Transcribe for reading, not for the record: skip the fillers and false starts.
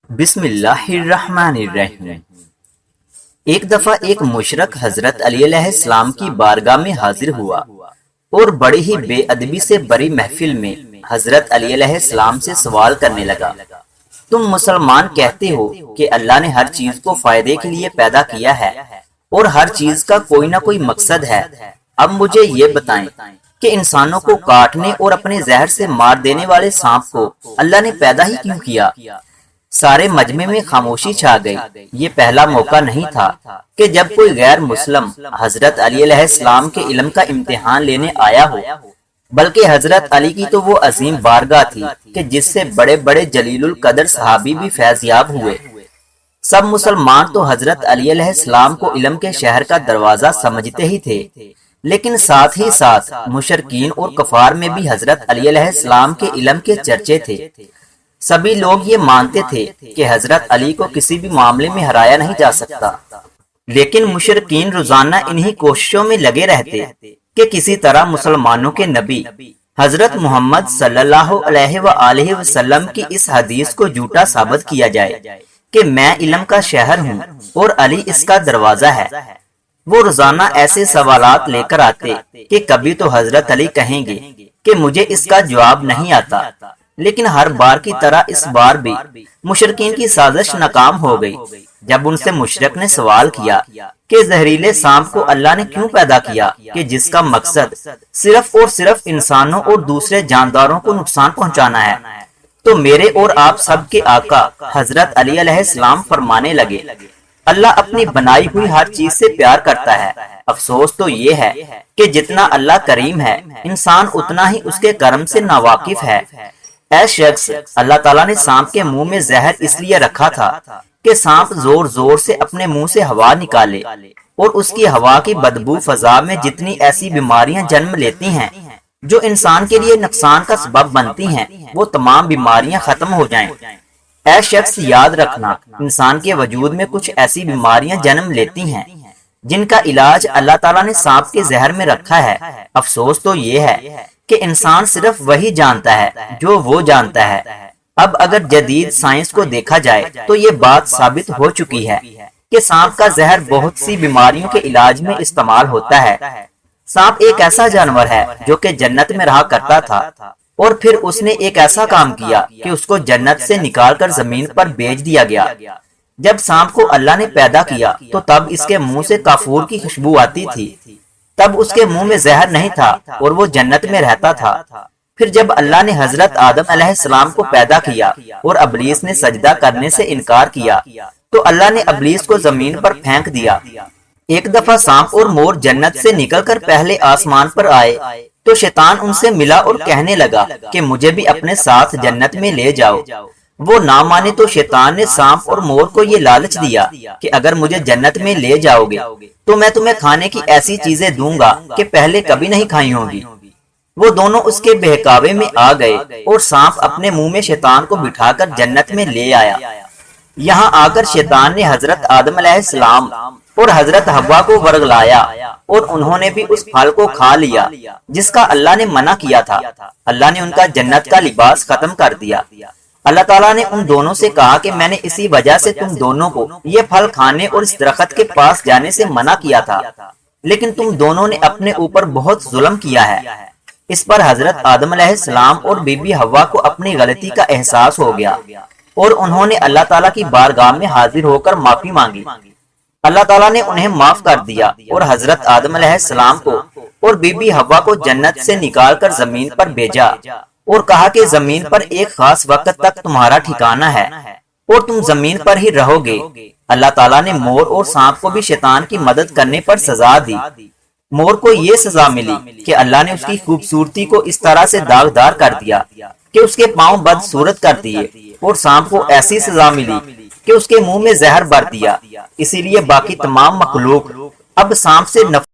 بسم اللہ الرحمن الرحیم۔ ایک دفعہ ایک مشرک حضرت علی علیہ السلام کی بارگاہ میں حاضر ہوا اور بڑی ہی بے ادبی سے بڑی محفل میں حضرت علی علیہ السلام سے سوال کرنے لگا، تم مسلمان کہتے ہو کہ اللہ نے ہر چیز کو فائدے کے لیے پیدا کیا ہے اور ہر چیز کا کوئی نہ کوئی مقصد ہے، اب مجھے یہ بتائیں کہ انسانوں کو کاٹنے اور اپنے زہر سے مار دینے والے سانپ کو اللہ نے پیدا ہی کیوں کیا؟ سارے مجمع میں خاموشی چھا گئی۔ یہ پہلا موقع نہیں تھا کہ جب کوئی غیر مسلم حضرت علی علیہ السلام کے علم کا امتحان لینے آیا ہو، بلکہ حضرت علی کی تو وہ عظیم بارگاہ تھی کہ جس سے بڑے بڑے جلیل القدر صحابی بھی فیض یاب ہوئے۔ سب مسلمان تو حضرت علی علیہ السلام کو علم کے شہر کا دروازہ سمجھتے ہی تھے، لیکن ساتھ ہی ساتھ مشرکین اور کفار میں بھی حضرت علی علیہ السلام کے علم کے چرچے تھے۔ سبھی لوگ یہ مانتے تھے کہ حضرت علی کو کسی بھی معاملے میں ہرایا نہیں جا سکتا، لیکن مشرکین روزانہ انہی کوششوں میں لگے رہتے کہ کسی طرح مسلمانوں کے نبی حضرت محمد صلی اللہ علیہ وآلہ وسلم کی اس حدیث کو جھوٹا ثابت کیا جائے کہ میں علم کا شہر ہوں اور علی اس کا دروازہ ہے۔ وہ روزانہ ایسے سوالات لے کر آتے کہ کبھی تو حضرت علی کہیں گے کہ مجھے اس کا جواب نہیں آتا، لیکن ہر بار کی طرح اس بار بھی مشرکین کی سازش ناکام ہو گئی جب ان سے مشرک نے سوال کیا کہ زہریلے سانپ کو اللہ نے کیوں پیدا کیا کہ جس کا مقصد صرف اور صرف انسانوں اور دوسرے جانداروں کو نقصان پہنچانا ہے؟ تو میرے اور آپ سب کے آقا حضرت علی علیہ السلام فرمانے لگے، اللہ اپنی بنائی ہوئی ہر چیز سے پیار کرتا ہے، افسوس تو یہ ہے کہ جتنا اللہ کریم ہے انسان اتنا ہی اس کے کرم سے ناواقف ہے۔ اے شخص، اللہ تعالیٰ نے سانپ کے منہ میں زہر اس لیے رکھا تھا کہ سانپ زور زور سے اپنے منہ سے ہوا نکالے اور اس کی ہوا کی بدبو فضا میں جتنی ایسی بیماریاں جنم لیتی ہیں جو انسان کے لیے نقصان کا سبب بنتی ہیں، وہ تمام بیماریاں ختم ہو جائیں۔ اے شخص، یاد رکھنا، انسان کے وجود میں کچھ ایسی بیماریاں جنم لیتی ہیں جن کا علاج اللہ تعالیٰ نے سانپ کے زہر میں رکھا ہے۔ افسوس تو یہ ہے کہ انسان صرف وہی جانتا ہے جو وہ جانتا ہے۔ اب اگر جدید سائنس کو دیکھا جائے تو یہ بات ثابت ہو چکی ہے کہ سانپ کا زہر بہت سی بیماریوں کے علاج میں استعمال ہوتا ہے۔ سانپ ایک ایسا جانور ہے جو کہ جنت میں رہا کرتا تھا اور پھر اس نے ایک ایسا کام کیا کہ اس کو جنت سے نکال کر زمین پر بھیج دیا گیا۔ جب سانپ کو اللہ نے پیدا کیا تو تب اس کے منہ سے کافور کی خوشبو آتی تھی، تب اس کے منہ میں زہر نہیں تھا اور وہ جنت میں رہتا تھا۔ پھر جب اللہ نے حضرت آدم علیہ السلام کو پیدا کیا اور ابلیس نے سجدہ کرنے سے انکار کیا تو اللہ نے ابلیس کو زمین پر پھینک دیا۔ ایک دفعہ سانپ اور مور جنت سے نکل کر پہلے آسمان پر آئے تو شیطان ان سے ملا اور کہنے لگا کہ مجھے بھی اپنے ساتھ جنت میں لے جاؤ۔ وہ نہ مانے تو شیطان نے سانپ اور مور کو یہ لالچ دیا کہ اگر مجھے جنت میں لے جاؤ گے تو میں تمہیں کھانے کی ایسی چیزیں دوں گا کہ پہلے کبھی نہیں کھائی ہوں گی۔ وہ دونوں اس کے بہکاوے میں آ گئے اور سانپ اپنے منہ میں شیطان کو بٹھا کر جنت میں لے آیا۔ یہاں آ کر شیطان نے حضرت آدم علیہ السلام اور حضرت حوا کو ورگلایا اور انہوں نے بھی اس پھل کو کھا لیا جس کا اللہ نے منع کیا تھا۔ اللہ نے ان کا جنت کا لباس ختم کر دیا۔ اللہ تعالیٰ نے ان دونوں سے کہا کہ میں نے اسی وجہ سے تم دونوں کو یہ پھل کھانے اور اس درخت کے پاس جانے سے منع کیا تھا، لیکن تم دونوں نے اپنے اوپر بہت ظلم کیا ہے۔ اس پر حضرت آدم علیہ السلام اور بی بی حوا کو اپنی غلطی کا احساس ہو گیا اور انہوں نے اللہ تعالیٰ کی بارگاہ میں حاضر ہو کر معافی مانگی۔ اللہ تعالیٰ نے انہیں معاف کر دیا اور حضرت آدم علیہ السلام کو اور بی بی حوا کو جنت سے نکال کر زمین پر بھیجا اور کہا کہ زمین پر ایک خاص وقت تک تمہارا ٹھکانہ ہے اور تم زمین پر ہی رہو گے۔ اللہ تعالیٰ نے مور اور سانپ کو بھی شیطان کی مدد کرنے پر سزا دی۔ مور کو یہ سزا ملی کہ اللہ نے اس کی خوبصورتی کو اس طرح سے داغدار کر دیا کہ اس کے پاؤں بدصورت کر دیے، اور سانپ کو ایسی سزا ملی کہ اس کے منہ میں زہر بھر دیا۔ اسی لیے باقی تمام مخلوق اب سانپ سے نفرت